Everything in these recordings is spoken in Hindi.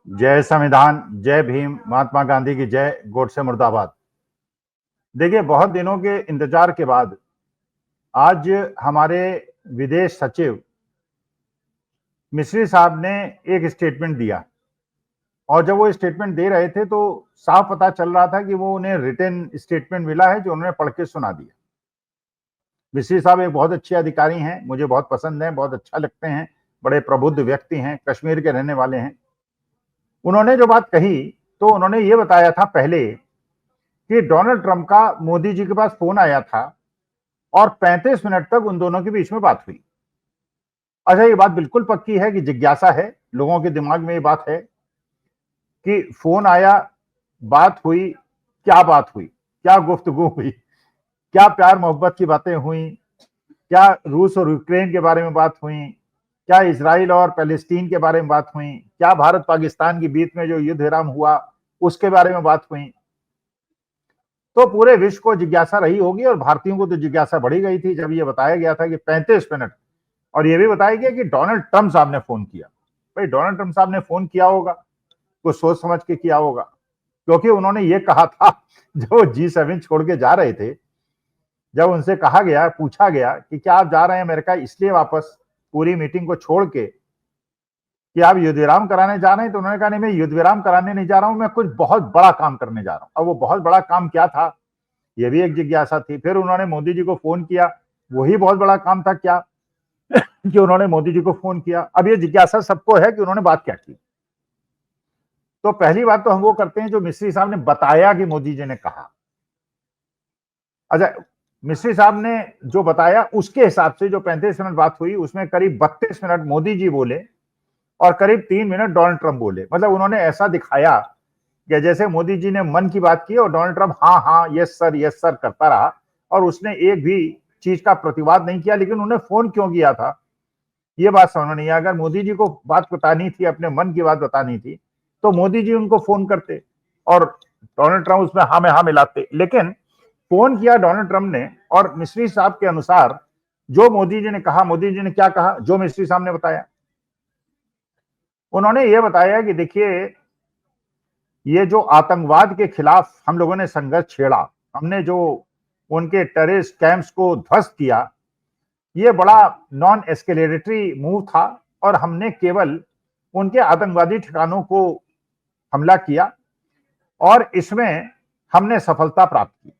जय संविधान, जय भीम, महात्मा गांधी की जय, गोडसे मुर्दाबाद। देखिए, बहुत दिनों के इंतजार के बाद आज हमारे विदेश सचिव मिस्री साहब ने एक स्टेटमेंट दिया और जब वो स्टेटमेंट दे रहे थे तो साफ पता चल रहा था कि वो उन्हें रिटन स्टेटमेंट मिला है जो उन्होंने पढ़ के सुना दिया। मिस्री साहब एक बहुत अच्छे अधिकारी हैं, मुझे बहुत पसंद हैं, बहुत अच्छा लगते हैं, बड़े प्रबुद्ध व्यक्ति हैं, कश्मीर के रहने वाले हैं। उन्होंने जो बात कही तो उन्होंने ये बताया था पहले कि डोनाल्ड ट्रंप का मोदी जी के पास फोन आया था और 35 मिनट तक उन दोनों के बीच में बात हुई। अच्छा, ये बात बिल्कुल पक्की है कि जिज्ञासा है, लोगों के दिमाग में ये बात है कि फोन आया, बात हुई, क्या बात हुई, क्या गुफ्तगू हुई, क्या प्यार मोहब्बत की बातें हुई, क्या रूस और यूक्रेन के बारे में बात हुई, क्या इजराइल और पैलेस्टीन के बारे में बात हुई, क्या भारत पाकिस्तान के बीच में जो युद्ध विराम हुआ उसके बारे में बात हुई। तो पूरे विश्व को जिज्ञासा रही होगी और भारतीयों को तो जिज्ञासा बढ़ी गई थी जब ये बताया गया था कि 35 मिनट, और ये भी बताया गया कि डोनाल्ड ट्रंप साहब ने फोन किया। भाई, डोनाल्ड ट्रंप साहब ने फोन किया होगा, कुछ सोच समझ के किया होगा, क्योंकि उन्होंने ये कहा था जब वो G7 छोड़ के जा रहे थे, जब उनसे कहा गया, पूछा गया कि क्या आप जा रहे हैं अमेरिका इसलिए वापस पूरी मीटिंग को छोड़ के कि आप युद्ध विराम कराने जा रहे हैं, तो उन्होंने कहा नहीं, मैं युद्ध विराम कराने नहीं जा रहा हूं, मैं कुछ बहुत बड़ा काम करने जा रहा हूं। अब वो बहुत बड़ा काम क्या था, ये भी एक जिज्ञासा थी। फिर उन्होंने मोदी जी को फोन किया, वही बहुत बड़ा काम था क्या कि उन्होंने मोदी जी को फोन किया। अब ये जिज्ञासा सबको है कि उन्होंने बात क्या की। तो पहली बात तो हम वो करते हैं जो मिस्री साहब ने बताया कि मोदी जी ने कहा। अच्छा, मिस्री साहब ने जो बताया उसके हिसाब से जो 35 मिनट बात हुई उसमें करीब 32 मिनट मोदी जी बोले और करीब 3 मिनट डोनाल्ड ट्रंप बोले। मतलब उन्होंने ऐसा दिखाया कि जैसे मोदी जी ने मन की बात की और डोनाल्ड ट्रंप हाँ हाँ यस सर करता रहा और उसने एक भी चीज का प्रतिवाद नहीं किया। लेकिन उन्हें फोन क्यों किया था, ये बात समझ में नहीं आया। अगर मोदी जी को बात बतानी थी, अपने मन की बात बतानी थी, तो मोदी जी उनको फोन करते और डोनाल्ड ट्रंप उसमें हाँ में हाँ मिलाते। लेकिन फोन किया डोनाल्ड ट्रंप ने, और मिस्री साहब के अनुसार जो मोदी जी ने कहा, मोदी जी ने क्या कहा, जो मिस्री साहब ने बताया, उन्होंने ये बताया कि देखिए, ये जो आतंकवाद के खिलाफ हम लोगों ने संघर्ष छेड़ा, हमने जो उनके टेररिस्ट कैंप्स को ध्वस्त किया, ये बड़ा नॉन एस्केलेटरी मूव था और हमने केवल उनके आतंकवादी ठिकानों को हमला किया और इसमें हमने सफलता प्राप्त की।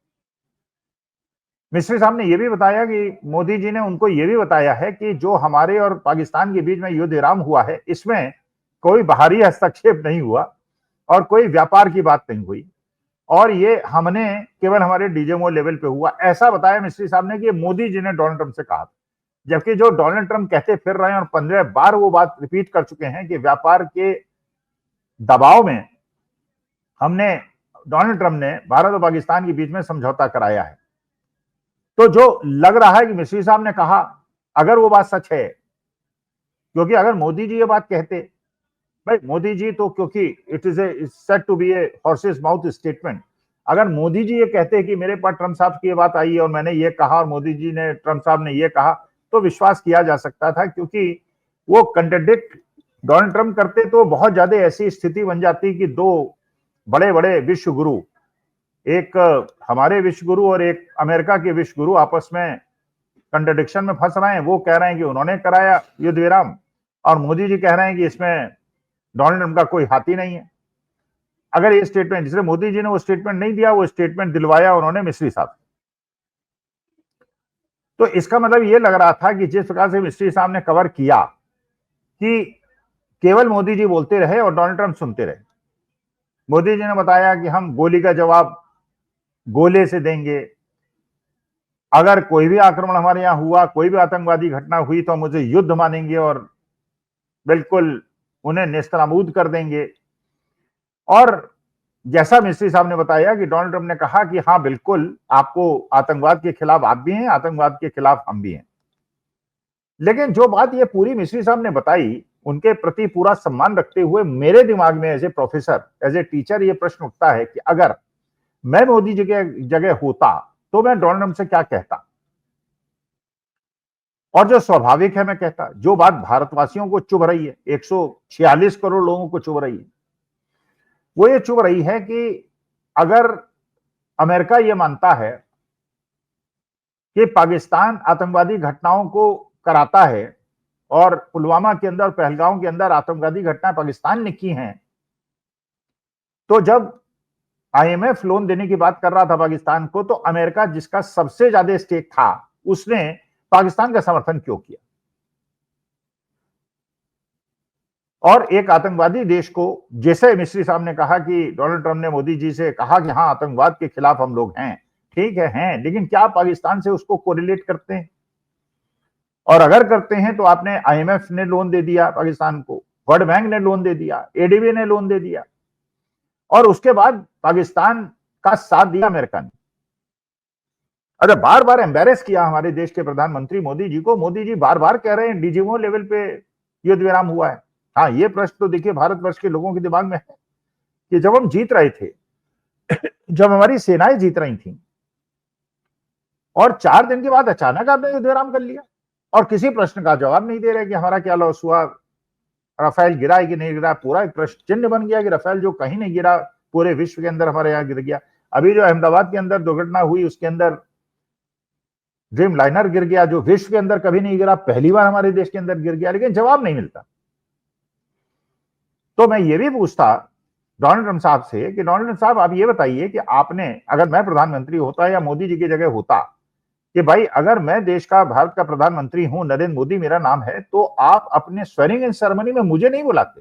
मिस्री साहब ने यह भी बताया कि मोदी जी ने उनको यह भी बताया है कि जो हमारे और पाकिस्तान के बीच में युद्ध विराम हुआ है, इसमें कोई बाहरी हस्तक्षेप नहीं हुआ और कोई व्यापार की बात नहीं हुई और ये हमने केवल हमारे डीजेमओ लेवल पे हुआ। ऐसा बताया मिस्री साहब ने कि मोदी जी ने डोनाल्ड ट्रंप से कहा था। जबकि जो डोनाल्ड ट्रंप कहते फिर रहे हैं और 15 बार वो बात रिपीट कर चुके हैं कि व्यापार के दबाव में हमने, डोनाल्ड ट्रंप ने भारत और पाकिस्तान के बीच में समझौता कराया है। तो जो लग रहा है कि मिस्री साहब ने कहा, अगर वो बात सच है, क्योंकि अगर मोदी जी ये बात कहते, भाई मोदी जी तो, क्योंकि it is said to be a horses mouth statement, अगर मोदी जी ये कहते कि मेरे पास ट्रंप साहब की ये बात आई और मैंने ये कहा और मोदी जी ने, ट्रंप साहब ने ये कहा, तो विश्वास किया जा सकता था। क्योंकि वो कंट्रडिक्ट डोनाल्ड ट्रंप करते तो बहुत ज्यादा ऐसी स्थिति बन जाती कि दो बड़े बड़े विश्व गुरु, एक हमारे विश्व गुरु और एक अमेरिका के विश्व गुरु, आपस में कंट्रडिक्शन में फंस रहे हैं। वो कह रहे हैं कि उन्होंने कराया युद्ध विराम और मोदी जी कह रहे हैं कि इसमें डोनाल्ड ट्रंप का कोई हाथ ही नहीं है। अगर ये स्टेटमेंट, जिसने मोदी जी ने वो स्टेटमेंट नहीं दिया, वो स्टेटमेंट दिलवाया उन्होंने मिस्री साहब। तो इसका मतलब ये लग रहा था कि जिस प्रकार से मिस्री साहब ने कवर किया कि केवल मोदी जी बोलते रहे और डोनाल्ड ट्रंप सुनते रहे। मोदी जी ने बताया कि हम गोली का जवाब गोले से देंगे, अगर कोई भी आक्रमण हमारे यहां हुआ, कोई भी आतंकवादी घटना हुई तो हम उसे युद्ध मानेंगे और बिल्कुल उन्हें नेस्तनाबूद कर देंगे। और जैसा मिस्री साहब ने बताया कि डोनाल्ड ट्रंप ने कहा कि हाँ बिल्कुल, आपको आतंकवाद के खिलाफ आप भी हैं, आतंकवाद के खिलाफ हम भी हैं। लेकिन जो बात ये पूरी मिस्री साहब ने बताई, उनके प्रति पूरा सम्मान रखते हुए मेरे दिमाग में as a professor, as a teacher, ये प्रश्न उठता है कि अगर मैं मोदी जी के जगह होता तो मैं डोनाल्ड ट्रंप से क्या कहता, और जो स्वाभाविक है मैं कहता, जो बात भारतवासियों को चुभ रही है, 146 करोड़ लोगों को चुभ रही है, वो ये चुभ रही है कि अगर अमेरिका ये मानता है कि पाकिस्तान आतंकवादी घटनाओं को कराता है और पुलवामा के अंदर, पहलगाम के अंदर आतंकवादी घटनाएं पाकिस्तान ने की हैं, तो जब आईएमएफ लोन देने की बात कर रहा था पाकिस्तान को, तो अमेरिका जिसका सबसे ज्यादा स्टेक था, उसने पाकिस्तान का समर्थन क्यों किया? और एक आतंकवादी देश को, जैसे मिस्त्री साहब ने कहा कि डोनाल्ड ट्रंप ने मोदी जी से कहा कि हाँ आतंकवाद के खिलाफ हम लोग हैं, ठीक है हैं, लेकिन क्या पाकिस्तान से उसको कोरिलेट करते हैं? और अगर करते हैं तो आपने, आईएमएफ ने लोन दे दिया पाकिस्तान को, वर्ल्ड बैंक ने लोन दे दिया, एडीबी ने लोन दे दिया, और उसके बाद पाकिस्तान का साथ दिया अमेरिका ने। अच्छा, बार बार एम्बेरस किया हमारे देश के प्रधानमंत्री मोदी जी को। मोदी जी बार बार कह रहे हैं डीजीओ लेवल पे युद्ध विराम हुआ है। हाँ, ये प्रश्न तो देखिए भारतवर्ष के लोगों के दिमाग में है कि जब हम जीत रहे थे, जब हमारी सेनाएं जीत रही थी, और 4 दिन के बाद अचानक आपने युद्ध विराम कर लिया और किसी प्रश्न का जवाब नहीं दे रहे कि हमारा क्या लॉस हुआ, राफेल गिरा है कि नहीं गिरा। पूरा एक प्रश्न चिन्ह बन गया कि राफेल जो कहीं नहीं गिरा, पूरे विश्व के अंदर हमारे यहाँ गिर गया। अभी जो अहमदाबाद के अंदर दुर्घटना हुई, उसके अंदर ड्रीम लाइनर गिर गया, जो विश्व के अंदर कभी नहीं गिरा, पहली बार हमारे देश के अंदर गिर गया, लेकिन जवाब नहीं मिलता। तो मैं ये भी पूछता डोनाल्ड ट्रंप साहब से कि डोनाल्ड ट्रंप साहब, आप ये बताइए कि आपने, अगर मैं प्रधानमंत्री होता या मोदी जी की जगह होता, कि भाई अगर मैं देश का, भारत का प्रधानमंत्री हूं, नरेंद्र मोदी मेरा नाम है, तो आप अपने स्वेरिंग इन सेरेमनी में मुझे नहीं बुलाते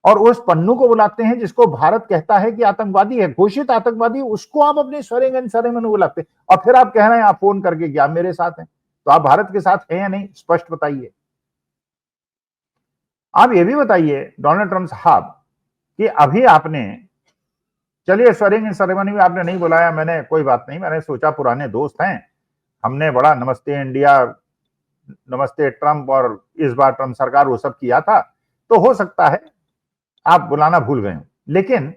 और उस पन्नू को बुलाते हैं जिसको भारत कहता है कि आतंकवादी है, घोषित आतंकवादी, उसको आप अपनी स्वेरिंग इन सेरेमनी बुलाते, और फिर आप कह रहे हैं, आप फोन करके कि आप मेरे साथ हैं। तो आप भारत के साथ हैं या नहीं, स्पष्ट बताइए। आप ये भी बताइए डोनाल्ड ट्रंप साहब कि अभी आपने, चलिए स्वेरिंग इन सेरेमनी में आपने नहीं बुलाया, मैंने, कोई बात नहीं, मैंने सोचा पुराने दोस्त हैं, हमने बड़ा नमस्ते इंडिया, नमस्ते ट्रंप, और इस बार ट्रंप सरकार, वो सब किया था, तो हो सकता है आप बुलाना भूल गए। लेकिन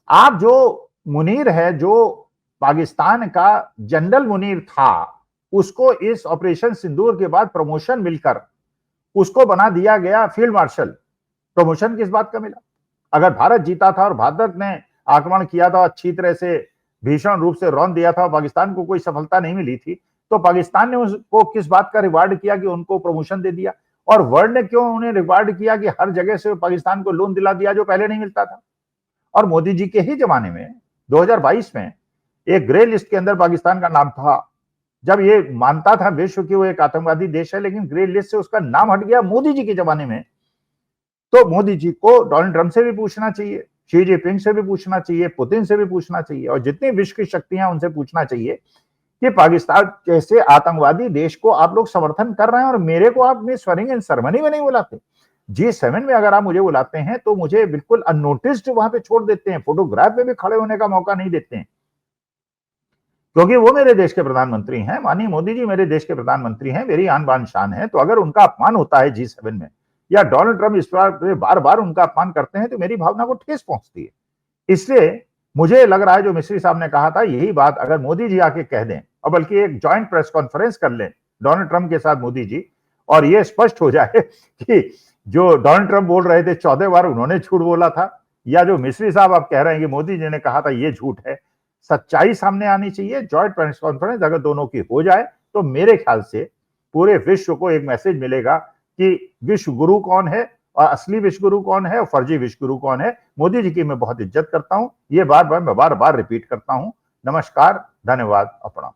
आप जो मुनीर है, जो पाकिस्तान का जनरल मुनीर था, उसको इस ऑपरेशन सिंदूर के बाद प्रमोशन मिलकर उसको बना दिया गया फील्ड मार्शल। प्रमोशन किस बात का मिला? अगर भारत जीता था और भारत ने आक्रमण किया था, अच्छी तरह से भीषण रूप से रौंद दिया था, पाकिस्तान को कोई सफलता नहीं मिली थी, तो पाकिस्तान ने उसको किस बात का रिवार्ड किया कि उनको प्रमोशन दे दिया? और वर्ल्ड ने क्यों उन्हें रिवार्ड किया कि हर जगह से पाकिस्तान को लोन दिला दिया जो पहले नहीं मिलता था? और मोदी जी के ही जमाने में 2022 में एक ग्रे लिस्ट के अंदर पाकिस्तान का नाम था, जब ये मानता था विश्व की वो एक आतंकवादी देश है, लेकिन ग्रे लिस्ट से उसका नाम हट गया मोदी जी के जमाने में। तो मोदी जी को डोनाल्ड ट्रंप से भी पूछना चाहिए, शी जिनपिंग से भी पूछना चाहिए, पुतिन से भी पूछना चाहिए, और जितनी विश्व की शक्तियां उनसे पूछना चाहिए कि पाकिस्तान जैसे आतंकवादी देश को आप लोग समर्थन कर रहे हैं और मेरे को आप अपनी स्वेरिंग इन सेरेमनी में नहीं बुलाते। G7 में अगर आप मुझे बुलाते हैं तो मुझे बिल्कुल अननोटिस्ड वहां पे छोड़ देते हैं, फोटोग्राफ में भी खड़े होने का मौका नहीं देते हैं, क्योंकि वो मेरे देश के प्रधानमंत्री हैं। माननीय मोदी जी मेरे देश के प्रधानमंत्री हैं, मेरी आन बान शान है। तो अगर उनका अपमान होता है G7 में, या डोनाल्ड ट्रंप इस बार बार उनका अपमान करते हैं, तो मेरी भावना को ठेस पहुंचती है। इसलिए मुझे लग रहा है जो मिस्त्री साहब ने कहा था, यही बात अगर मोदी जी आके कह दें, और बल्कि एक ज्वाइंट प्रेस कॉन्फ्रेंस कर लें डोनाल्ड ट्रंप के साथ मोदी जी, और ये स्पष्ट हो जाए कि जो डोनाल्ड ट्रंप बोल रहे थे 14 बार उन्होंने झूठ बोला था, या जो मिस्त्री साहब आप कह रहे हैं कि मोदी जी ने कहा था, ये झूठ है। सच्चाई सामने आनी चाहिए। ज्वाइंट प्रेस कॉन्फ्रेंस अगर दोनों की हो जाए तो मेरे ख्याल से पूरे विश्व को एक मैसेज मिलेगा कि विश्व गुरु कौन है और असली विश्व गुरु कौन है और फर्जी विश्व गुरु कौन है। मोदी जी की मैं बहुत इज्जत करता हूं, ये मैं बार बार रिपीट करता हूं। नमस्कार, धन्यवाद, प्रणाम।